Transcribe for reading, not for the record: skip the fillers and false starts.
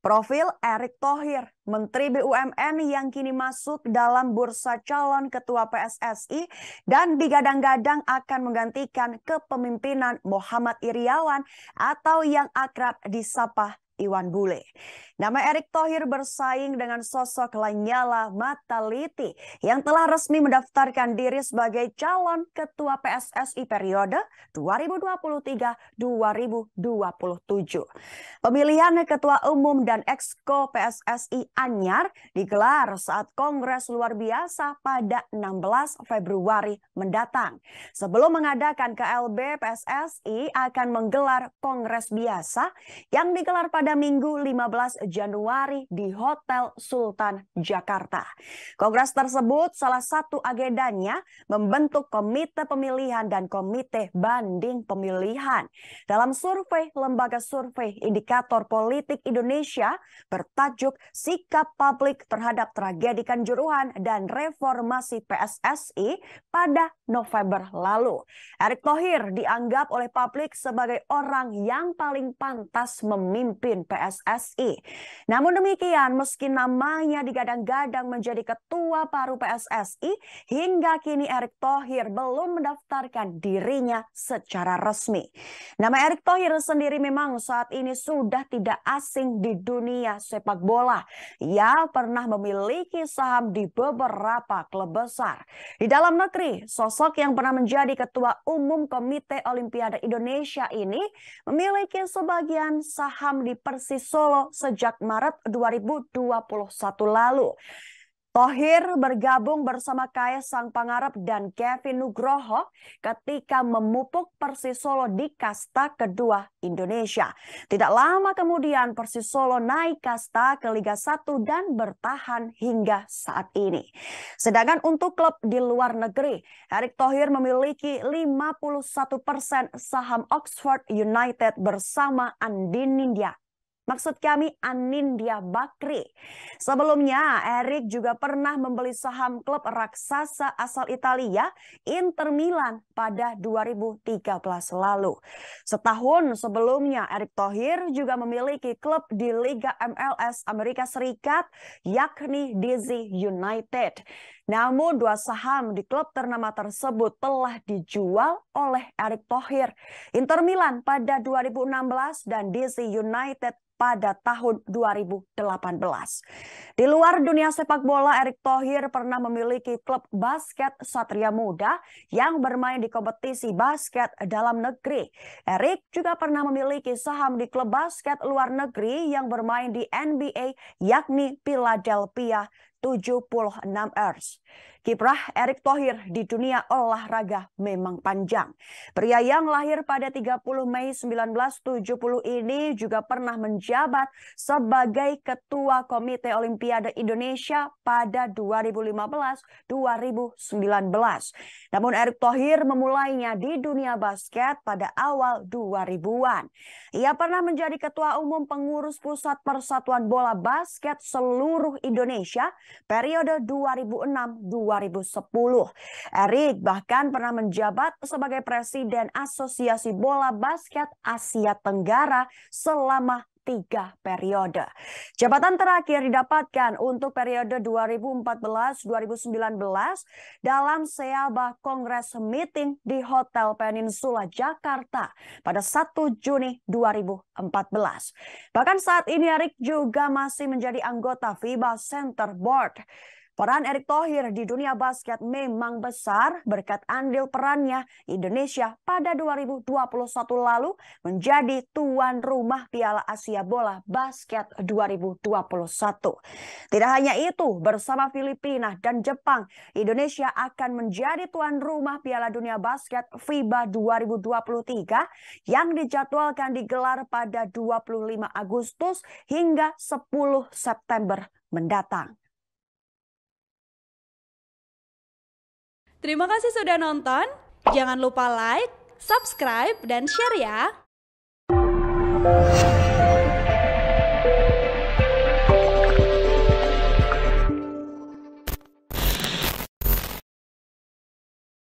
Profil Erick Thohir, Menteri BUMN yang kini masuk dalam bursa calon ketua PSSI dan digadang-gadang akan menggantikan kepemimpinan Muhammad Iryawan atau yang akrab disapa Iwan Bule. Nama Erick Thohir bersaing dengan sosok Lanyala Mataliti yang telah resmi mendaftarkan diri sebagai calon ketua PSSI periode 2023-2027. Pemilihan ketua umum dan exco PSSI anyar digelar saat Kongres luar biasa pada 16 Februari mendatang. Sebelum mengadakan KLB, PSSI akan menggelar Kongres biasa yang digelar pada Minggu 15 Januari di Hotel Sultan Jakarta. Kongres tersebut salah satu agendanya membentuk komite pemilihan dan komite banding pemilihan. Dalam survei Lembaga Survei Indikator Politik Indonesia bertajuk Sikap Publik Terhadap Tragedi Kanjuruhan dan Reformasi PSSI pada November lalu, Erick Thohir dianggap oleh publik sebagai orang yang paling pantas memimpin PSSI. Namun demikian, meski namanya digadang-gadang menjadi ketua baru PSSI, hingga kini Erick Thohir belum mendaftarkan dirinya secara resmi. Nama Erick Thohir sendiri memang saat ini sudah tidak asing di dunia sepak bola. Ia pernah memiliki saham di beberapa klub besar. Di dalam negeri, sosok yang pernah menjadi ketua umum Komite Olimpiade Indonesia ini memiliki sebagian saham di Persis Solo sejak Maret 2021 lalu. Thohir bergabung bersama Kaisang Pangarep dan Kevin Nugroho ketika memupuk Persis Solo di kasta kedua Indonesia. Tidak lama kemudian Persis Solo naik kasta ke Liga 1 dan bertahan hingga saat ini. Sedangkan untuk klub di luar negeri, Erick Thohir memiliki 51% saham Oxford United bersama Anindya. Maksud kami Anindya Bakri. Sebelumnya, Erick juga pernah membeli saham klub raksasa asal Italia, Inter Milan pada 2013 lalu. Setahun sebelumnya, Erick Thohir juga memiliki klub di Liga MLS Amerika Serikat, yakni DC United. Namun, dua saham di klub ternama tersebut telah dijual oleh Erick Thohir. Inter Milan pada 2016 dan DC United pada tahun 2018. Di luar dunia sepak bola, Erick Thohir pernah memiliki klub basket Satria Muda yang bermain di kompetisi basket dalam negeri. Erick juga pernah memiliki saham di klub basket luar negeri yang bermain di NBA, yakni Philadelphia 76ers. Kiprah Erick Thohir di dunia olahraga memang panjang. Pria yang lahir pada 30 Mei 1970 ini juga pernah menjabat sebagai Ketua Komite Olimpiade Indonesia pada 2015-2019. Namun Erick Thohir memulainya di dunia basket pada awal 2000-an. Ia pernah menjadi Ketua Umum Pengurus Pusat Persatuan Bola Basket Seluruh Indonesia periode 2006-2010. Erick bahkan pernah menjabat sebagai Presiden Asosiasi Bola Basket Asia Tenggara selama 3 periode. Jabatan terakhir didapatkan untuk periode 2014-2019 dalam Seaba Congress Meeting di Hotel Peninsula Jakarta pada 1 Juni 2014. Bahkan saat ini Erick juga masih menjadi anggota FIBA Center Board. Peran Erick Thohir di dunia basket memang besar berkat andil perannya Indonesia pada 2021 lalu menjadi tuan rumah Piala Asia Bola Basket 2021. Tidak hanya itu, bersama Filipina dan Jepang, Indonesia akan menjadi tuan rumah Piala Dunia Basket FIBA 2023 yang dijadwalkan digelar pada 25 Agustus hingga 10 September mendatang. Terima kasih sudah nonton. Jangan lupa like, subscribe, dan share ya.